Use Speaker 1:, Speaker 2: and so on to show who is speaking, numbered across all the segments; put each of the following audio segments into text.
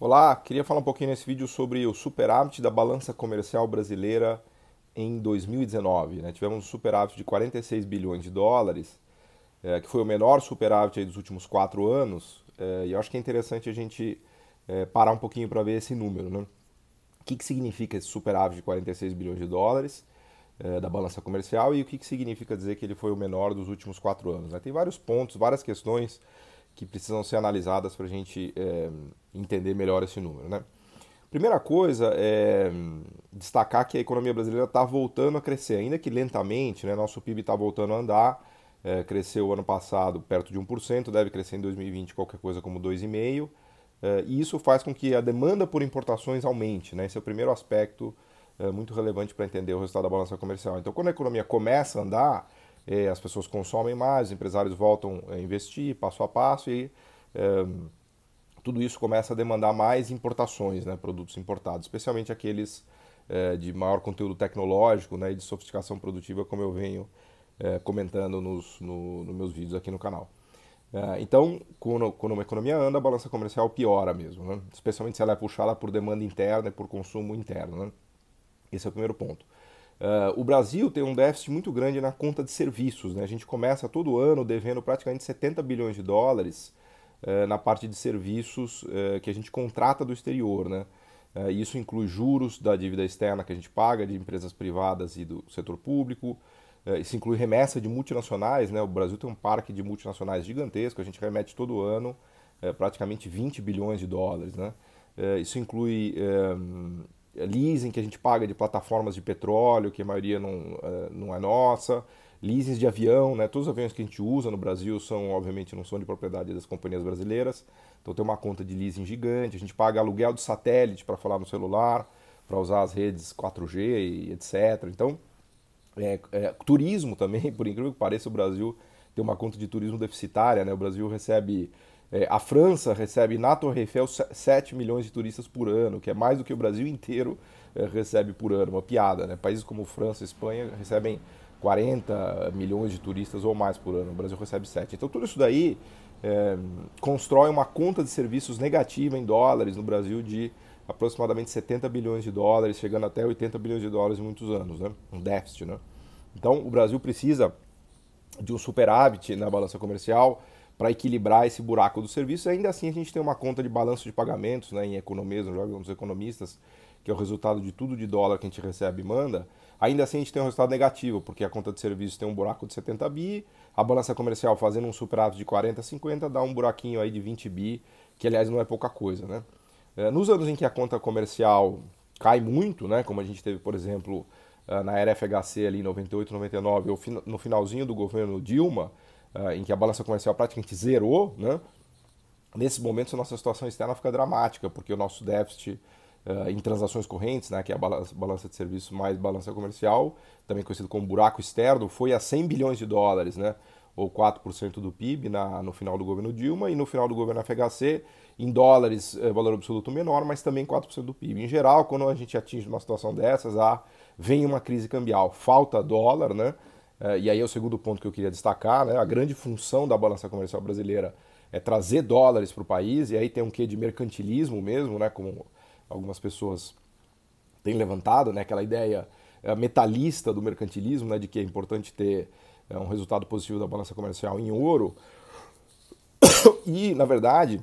Speaker 1: Olá, queria falar um pouquinho nesse vídeo sobre o superávit da balança comercial brasileira em 2019, né? Tivemos um superávit de 46 bilhões de dólares, que foi o menor superávit aí dos últimos 4 anos, e eu acho que é interessante a gente parar um pouquinho para ver esse número, né? O que significa esse superávit de 46 bilhões de dólares da balança comercial e o que significa dizer que ele foi o menor dos últimos 4 anos, né? Tem vários pontos, várias questões que precisam ser analisadas para a gente entender melhor esse número, né? Primeira coisa é destacar que a economia brasileira está voltando a crescer, ainda que lentamente, né? Nosso PIB está voltando a andar, cresceu ano passado perto de 1%, deve crescer em 2020 qualquer coisa como 2,5%, e isso faz com que a demanda por importações aumente, né? Esse é o primeiro aspecto muito relevante para entender o resultado da balança comercial. Então, quando a economia começa a andar, as pessoas consomem mais, os empresários voltam a investir passo a passo e tudo isso começa a demandar mais importações, né, produtos importados, especialmente aqueles de maior conteúdo tecnológico, né, e de sofisticação produtiva, como eu venho comentando nos meus vídeos aqui no canal. Então, quando uma economia anda, a balança comercial piora mesmo, né? Especialmente se ela é puxada por demanda interna e por consumo interno, né? Esse é o primeiro ponto. O Brasil tem um déficit muito grande na conta de serviços, né? A gente começa todo ano devendo praticamente 70 bilhões de dólares na parte de serviços que a gente contrata do exterior, né? Isso inclui juros da dívida externa que a gente paga de empresas privadas e do setor público. Isso inclui remessa de multinacionais, né? O Brasil tem um parque de multinacionais gigantesco, a gente remete todo ano praticamente 20 bilhões de dólares, né? Isso inclui leasing que a gente paga de plataformas de petróleo, que a maioria não é nossa, leasings de avião, né? Todos os aviões que a gente usa no Brasil são, obviamente, não são de propriedade das companhias brasileiras, então tem uma conta de leasing gigante, a gente paga aluguel de satélite para falar no celular, para usar as redes 4G e etc. Então, turismo também, por incrível que pareça, o Brasil tem uma conta de turismo deficitária, né? O Brasil recebe, a França recebe na Torre Eiffel 7 milhões de turistas por ano, que é mais do que o Brasil inteiro recebe por ano, uma piada, né? Países como França e Espanha recebem 40 milhões de turistas ou mais por ano, o Brasil recebe 7. Então tudo isso daí constrói uma conta de serviços negativa em dólares no Brasil de aproximadamente 70 bilhões de dólares, chegando até 80 bilhões de dólares em muitos anos, né? Um déficit, né? Então, o Brasil precisa de um superávit na balança comercial para equilibrar esse buraco dos serviços. Ainda assim, a gente tem uma conta de balanço de pagamentos, né, em economia, nos jogos dos economistas, que é o resultado de tudo de dólar que a gente recebe e manda. Ainda assim, a gente tem um resultado negativo, porque a conta de serviços tem um buraco de 70 bi, a balança comercial fazendo um superávit de 40, 50, dá um buraquinho aí de 20 bi, que aliás não é pouca coisa, né? Nos anos em que a conta comercial cai muito, né, como a gente teve, por exemplo, na era FHC ali em 98, 99, ou no finalzinho do governo Dilma, em que a balança comercial praticamente zerou, né? Nesses momentos a nossa situação externa fica dramática, porque o nosso déficit em transações correntes, né, que é a balança de serviços mais balança comercial, também conhecido como buraco externo, foi a 100 bilhões de dólares, né? Ou 4% do PIB no final do governo Dilma, e no final do governo FHC, em dólares, valor absoluto menor, mas também 4% do PIB. Em geral, quando a gente atinge uma situação dessas, vem uma crise cambial, falta dólar, né? E aí é o segundo ponto que eu queria destacar, né? A grande função da balança comercial brasileira é trazer dólares para o país, e aí tem um quê de mercantilismo mesmo, né? Como algumas pessoas têm levantado, né? Aquela ideia metalista do mercantilismo, né? De que é importante ter um resultado positivo da balança comercial em ouro. E, na verdade,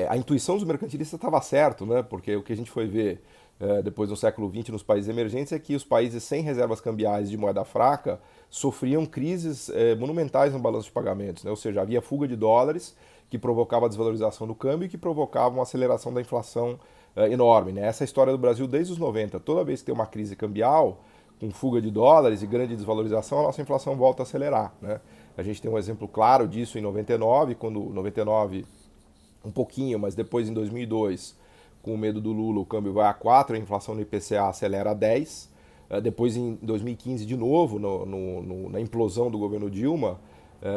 Speaker 1: a intuição dos mercantilistas estava certo, né? Porque o que a gente foi ver depois no século XX nos países emergentes é que os países sem reservas cambiais de moeda fraca sofriam crises monumentais no balanço de pagamentos, né? Ou seja, havia fuga de dólares que provocava a desvalorização do câmbio e que provocava uma aceleração da inflação enorme, né? Essa é a história do Brasil desde os 90. Toda vez que tem uma crise cambial, com fuga de dólares e grande desvalorização, a nossa inflação volta a acelerar, né? A gente tem um exemplo claro disso em 99, quando 99 um pouquinho, mas depois em 2002, com o medo do Lula, o câmbio vai a 4, a inflação no IPCA acelera a 10. Depois em 2015, de novo, na implosão do governo Dilma,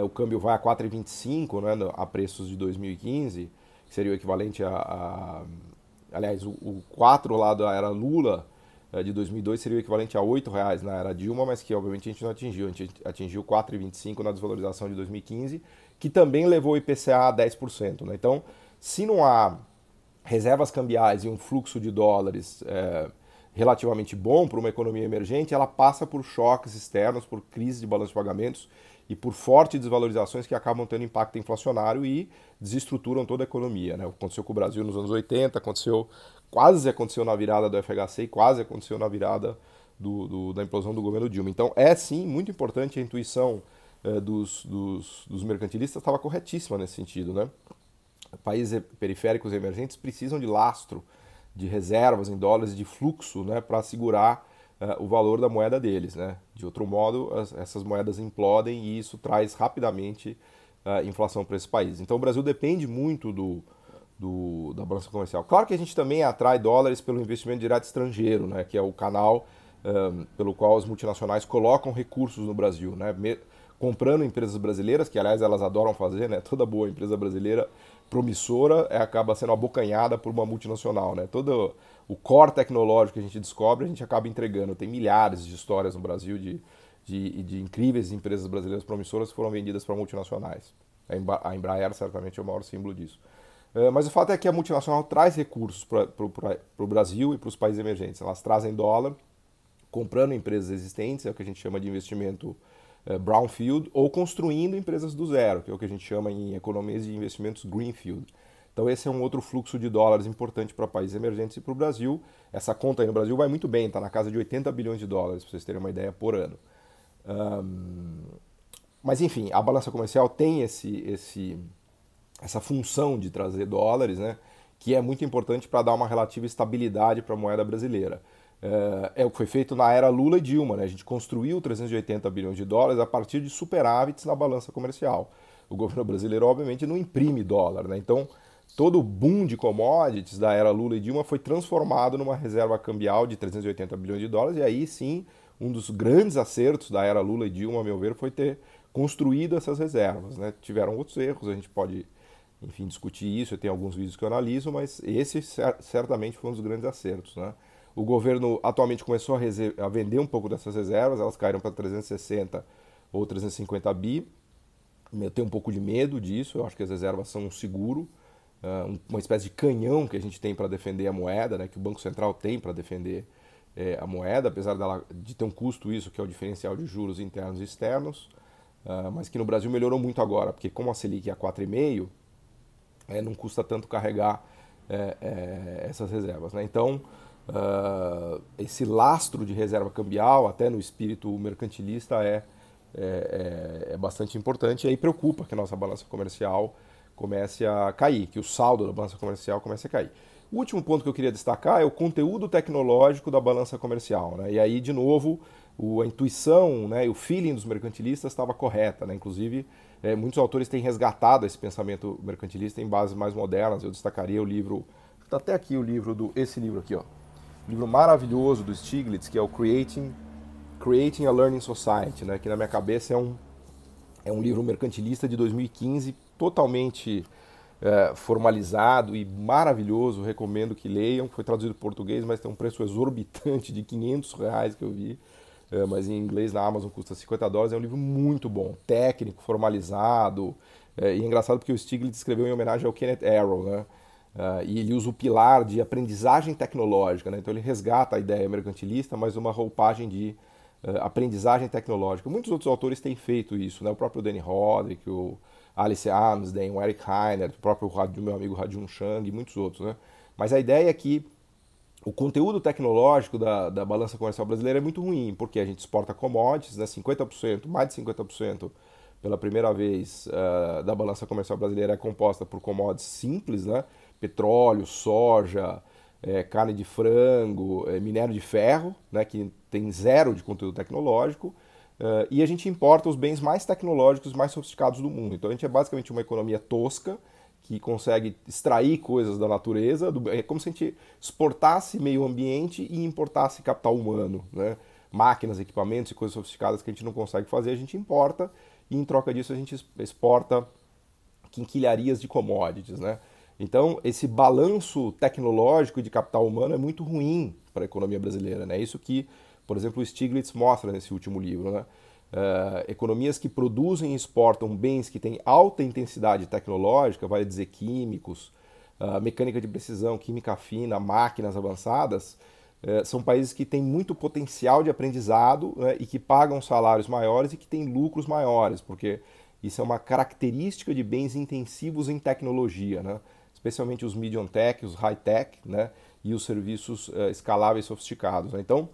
Speaker 1: o câmbio vai a 4,25, né, a preços de 2015, que seria o equivalente aliás, o 4 lá da era Lula, de 2002, seria o equivalente a R$ 8 na era Dilma, mas que obviamente a gente não atingiu. A gente atingiu 4,25 na desvalorização de 2015, que também levou o IPCA a 10%. Né? Então, se não há reservas cambiais e um fluxo de dólares relativamente bom para uma economia emergente, ela passa por choques externos, por crise de balanço de pagamentos e por fortes desvalorizações que acabam tendo impacto inflacionário e desestruturam toda a economia, né? Aconteceu com o Brasil nos anos 80, quase aconteceu na virada do FHC e quase aconteceu na virada da implosão do governo Dilma. Então é sim muito importante, a intuição dos mercantilistas estava corretíssima nesse sentido, né? Países periféricos e emergentes precisam de lastro, de reservas em dólares, de fluxo, né, para segurar o valor da moeda deles, né? De outro modo, essas moedas implodem e isso traz rapidamente inflação para esses países. Então o Brasil depende muito da balança comercial. Claro que a gente também atrai dólares pelo investimento direto estrangeiro, né, que é o canal pelo qual as multinacionais colocam recursos no Brasil, né, comprando empresas brasileiras, que aliás elas adoram fazer, né, toda boa empresa brasileira promissora acaba sendo abocanhada por uma multinacional, né, todo o core tecnológico que a gente descobre, a gente acaba entregando. Tem milhares de histórias no Brasil de incríveis empresas brasileiras promissoras que foram vendidas para multinacionais. A Embraer certamente é o maior símbolo disso. Mas o fato é que a multinacional traz recursos para o Brasil e para os países emergentes. Elas trazem dólar, comprando empresas existentes, é o que a gente chama de investimento brownfield, ou construindo empresas do zero, que é o que a gente chama em economias de investimentos greenfield. Então esse é um outro fluxo de dólares importante para países emergentes e para o Brasil. Essa conta aí no Brasil vai muito bem, está na casa de 80 bilhões de dólares, para vocês terem uma ideia, por ano. Mas enfim, a balança comercial tem essa função de trazer dólares, né, que é muito importante para dar uma relativa estabilidade para a moeda brasileira. É o que foi feito na era Lula e Dilma, né? A gente construiu 380 bilhões de dólares a partir de superávites na balança comercial. O governo brasileiro, obviamente, não imprime dólar, né? Então, todo o boom de commodities da era Lula e Dilma foi transformado numa reserva cambial de 380 bilhões de dólares, e aí sim, um dos grandes acertos da era Lula e Dilma, a meu ver, foi ter construído essas reservas, né? Tiveram outros erros, a gente pode, enfim, discutir isso, eu tenho alguns vídeos que eu analiso, mas esse certamente foi um dos grandes acertos, né? O governo atualmente começou a vender um pouco dessas reservas, elas caíram para 360 ou 350 bi. Eu tenho um pouco de medo disso, eu acho que as reservas são um seguro, uma espécie de canhão que a gente tem para defender a moeda, né, que o Banco Central tem para defender a moeda, apesar de ter um custo isso, que é o diferencial de juros internos e externos, mas que no Brasil melhorou muito agora, porque como a Selic é a 4,5, não custa tanto carregar essas reservas, né? Então, esse lastro de reserva cambial, até no espírito mercantilista, é bastante importante, e aí preocupa que a nossa balança comercial comece a cair, que o saldo da balança comercial comece a cair. O último ponto que eu queria destacar é o conteúdo tecnológico da balança comercial, né? E aí, de novo, a intuição, né, o feeling dos mercantilistas estava correta, né? Inclusive, muitos autores têm resgatado esse pensamento mercantilista em bases mais modernas. Eu destacaria o livro, está até aqui o livro esse livro aqui, ó. Livro maravilhoso do Stiglitz, que é o Creating a Learning Society, né? Que na minha cabeça é um livro mercantilista de 2015, totalmente formalizado e maravilhoso, recomendo que leiam. Foi traduzido para português, mas tem um preço exorbitante de R$ 500 que eu vi, mas em inglês na Amazon custa $50. É um livro muito bom, técnico, formalizado, e é engraçado porque o Stiglitz escreveu em homenagem ao Kenneth Arrow, né? E ele usa o pilar de aprendizagem tecnológica, né? Então ele resgata a ideia mercantilista, mas uma roupagem de aprendizagem tecnológica. Muitos outros autores têm feito isso, né? O próprio Danny Roderick, o Alice Amsden, o Eric Heiner, o próprio meu amigo Rajun Chang e muitos outros, né? Mas a ideia é que o conteúdo tecnológico da balança comercial brasileira é muito ruim, porque a gente exporta commodities, né? 50%, mais de 50% pela primeira vez da balança comercial brasileira é composta por commodities simples, né? Petróleo, soja, carne de frango, minério de ferro, né, que tem zero de conteúdo tecnológico, e a gente importa os bens mais tecnológicos, mais sofisticados do mundo. Então a gente é basicamente uma economia tosca, que consegue extrair coisas da natureza, é como se a gente exportasse meio ambiente e importasse capital humano, né? Máquinas, equipamentos e coisas sofisticadas que a gente não consegue fazer, a gente importa, e em troca disso a gente exporta quinquilharias de commodities, né? Então, esse balanço tecnológico de capital humano é muito ruim para a economia brasileira, né? Isso que, por exemplo, o Stiglitz mostra nesse último livro, né? Economias que produzem e exportam bens que têm alta intensidade tecnológica, vale dizer químicos, mecânica de precisão, química fina, máquinas avançadas, são países que têm muito potencial de aprendizado, né, e que pagam salários maiores e que têm lucros maiores, porque isso é uma característica de bens intensivos em tecnologia, né, especialmente os medium tech, os high tech, né, e os serviços escaláveis sofisticados, né. Então,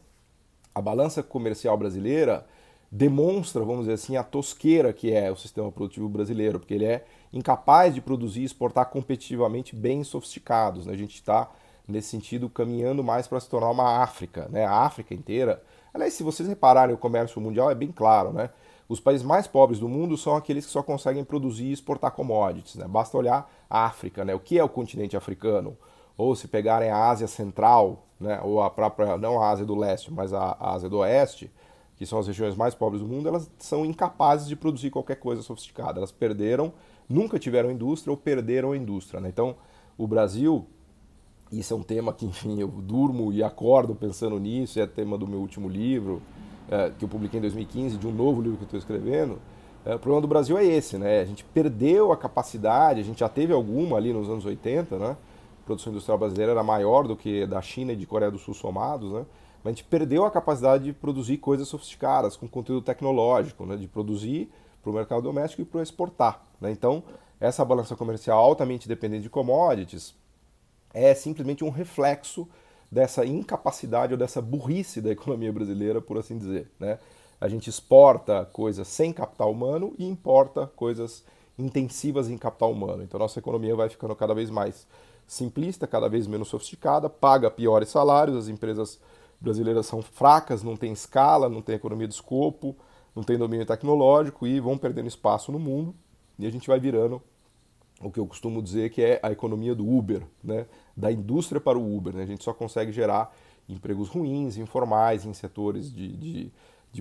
Speaker 1: a balança comercial brasileira demonstra, vamos dizer assim, a tosqueira que é o sistema produtivo brasileiro, porque ele é incapaz de produzir e exportar competitivamente bens sofisticados, né? A gente está, nesse sentido, caminhando mais para se tornar uma África, né? A África inteira. Aliás, se vocês repararem, o comércio mundial é bem claro, né? Os países mais pobres do mundo são aqueles que só conseguem produzir e exportar commodities, né? Basta olhar a África, né? O que é o continente africano? Ou se pegarem a Ásia Central, né? Ou a própria, não a Ásia do Leste, mas a Ásia do Oeste, que são as regiões mais pobres do mundo, elas são incapazes de produzir qualquer coisa sofisticada. Elas perderam, nunca tiveram indústria ou perderam a indústria, né? Então, o Brasil, isso é um tema que, enfim, eu durmo e acordo pensando nisso, é tema do meu último livro, que eu publiquei em 2015, de um novo livro que eu estou escrevendo. O problema do Brasil é esse, né? A gente perdeu a capacidade, a gente já teve alguma ali nos anos 80, né? A produção industrial brasileira era maior do que da China e de Coreia do Sul somados, né? Mas a gente perdeu a capacidade de produzir coisas sofisticadas, com conteúdo tecnológico, né? De produzir para o mercado doméstico e para exportar, né? Então, essa balança comercial altamente dependente de commodities é simplesmente um reflexo dessa incapacidade ou dessa burrice da economia brasileira, por assim dizer, né? A gente exporta coisas sem capital humano e importa coisas intensivas em capital humano. Então, nossa economia vai ficando cada vez mais simplista, cada vez menos sofisticada, paga piores salários, as empresas brasileiras são fracas, não tem escala, não tem economia de escopo, não tem domínio tecnológico e vão perdendo espaço no mundo e a gente vai virando o que eu costumo dizer que é a economia do Uber, né? Da indústria para o Uber, né? A gente só consegue gerar empregos ruins, informais, em setores de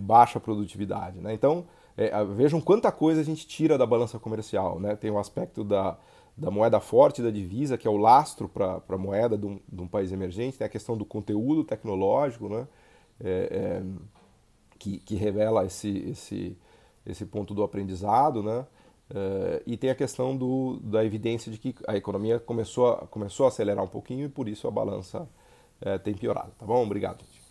Speaker 1: baixa produtividade, né? Então, vejam quanta coisa a gente tira da balança comercial, né? Tem o aspecto da moeda forte, da divisa, que é o lastro para a moeda de um país emergente, tem a questão do conteúdo tecnológico, né? Que revela esse ponto do aprendizado, né? E tem a questão da evidência de que a economia começou a acelerar um pouquinho e por isso a balança tem piorado. Tá bom? Obrigado, gente.